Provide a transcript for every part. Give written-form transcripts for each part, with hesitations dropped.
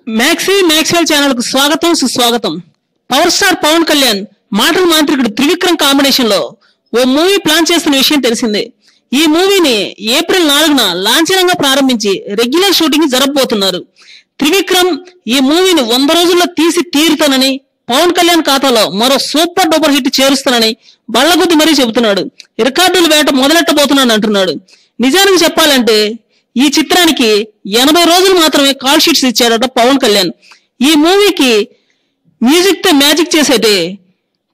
Maxwell channel को स्वागतम सुस्वागतम। पवर स्टार पवन कल्याण మాటల మాంత్రికుడు త్రివిక్రమ్ కాంబినేషన్ లో ఓ మూవీ ప్లాన్ చేస్తున్న విషయం తెలిసిందే। ఈ మూవీని ఏప్రిల్ 4న లాంఛనంగా ప్రారంభించి రెగ్యులర్ షూటింగ్ జరపబోతున్నారు। త్రివిక్రమ్ ఈ మూవీని 100 రోజుల్లో తీసి తీరుతానని, పవన్ కళ్యాణ్ ఖాతాలో మరో సూపర్ డూపర్ హిట్ చేరుస్తానని బల్లగుద్ది మరీ చెబుతున్నాడు। రికార్డుల వేట మొదలెట్టబోతున్నాడు అంటున్నాడు। నిజానికి చెప్పాలంటే ఈ చిత్రానికి 80 రోజులు మాత్రమే కాల్ షీట్స్ ఇచ్చాడట పవన్ కళ్యాణ్। ఈ మూవీకి మ్యూజిక్ తో మ్యాజిక్ చేసేటే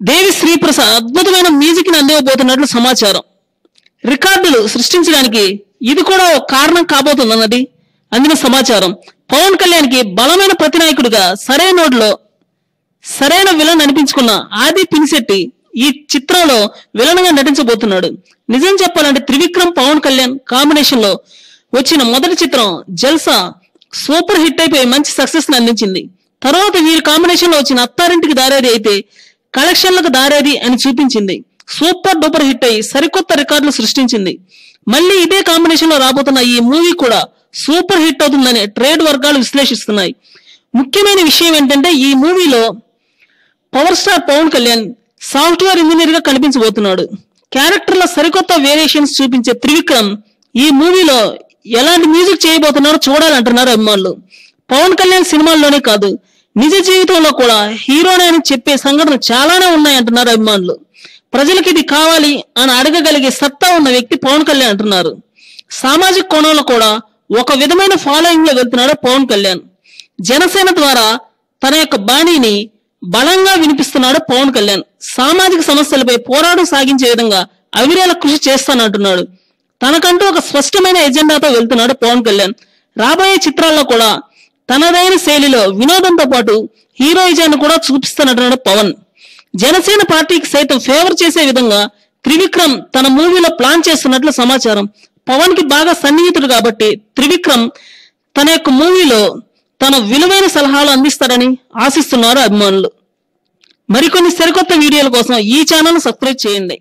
దేవి శ్రీ ప్రసాద్ అద్భుతమైన మ్యూజిక్ ని అందివ్వబోతున్నట్లు సమాచారం। రికార్డులు సృష్టించడానికి ఇది కూడా ఒక కారణం కాబోతుందన్నది అందిన సమాచారం। పవన్ కళ్యాణ్ కి బలమైన ప్రతినాయకుడిగా సరైన నోడ్లో సరైన విలన్ అనిపించుకున్న ఆది పినిశెట్టి ఈ చిత్రంలో విలన్ గా నటించబోతున్నాడు। నిజం చెప్పాలంటే త్రివిక్రమ్ పవన్ కళ్యాణ్ కాంబినేషన్ లో వచ్చిన మొదటి చిత్రం జల్సా సూపర్ హిట్ అయిపోయి మంచి సక్సెస్ ని అందించింది। తర్వాత వీరి కాంబినేషన్ లో వచ్చిన అత్తారింటికి దారేది అయితే కలెక్షన్లకు దారేది అని చూపించింది। సూపర్ డూపర్ హిట్ అయి సరికొత్త రికార్డులు సృష్టించింది। మళ్ళీ ఇదే కాంబినేషన్ లో రాబోతున్న ఈ మూవీ కూడా సూపర్ హిట్ అవుతుందని ట్రేడ్ వర్గాలు విశ్లేషిస్తున్నాయి। ముఖ్యమైన విషయం ఏంటంటే ఈ మూవీలో power star Pawan Kalyan software engineer గా కనిపించబోతున్నాడు। క్యారెక్టర్ల సరికొత్త వేరియేషన్స్ చూపించే త్రివిక్రమ్ ఈ మూవీలో ఎలాంటి మ్యూజిక్ చేయబోతున్నారో చూడాలంటున్నారు అభిమానులు। పవన్ కళ్యాణ్ సినిమాల్లోనే కాదు నిజ జీవితంలో కూడా హీరోనే అని చెప్పే సంఘటనలు చాలానే ఉన్నాయంటున్నారు అభిమానులు। ప్రజలకు ఇది కావాలి అని అడగగలిగే సత్తా ఉన్న వ్యక్తి పవన్ కళ్యాణ్ అంటున్నారు। సామాజిక కోణంలో కూడా ఒక విధమైన ఫాలోయింగ్ లో వెళ్తున్నాడు పవన్ కళ్యాణ్। జనసేన ద్వారా తన యొక్క బాణీని బలంగా వినిపిస్తున్నాడు పవన్ కళ్యాణ్। సామాజిక సమస్యలపై పోరాటం సాగించే విధంగా అవిరేల కృషి చేస్తానంటున్నాడు। తనకంటూ ఒక స్పష్టమైన ఎజెండాతో వెళ్తున్నాడు పవన్ కళ్యాణ్। రాబోయే చిత్రాల్లో కూడా తనదైన శైలిలో వినోదంతో పాటు హీరోయిజాన్ని కూడా చూపిస్తానంటున్నాడు పవన్। జనసేన పార్టీకి సైతం ఫేవర్ చేసే విధంగా త్రివిక్రమ్ తన మూవీలో ప్లాన్ చేస్తున్నట్లు సమాచారం। పవన్ కి బాగా సన్నిహితుడు కాబట్టి త్రివిక్రమ్ తన యొక్క మూవీలో తన విలువైన సలహాలు అందిస్తాడని ఆశిస్తున్నారు అభిమానులు। మరికొన్ని సరికొత్త వీడియోల కోసం ఈ ఛానల్ సబ్స్క్రైబ్ చేయండి।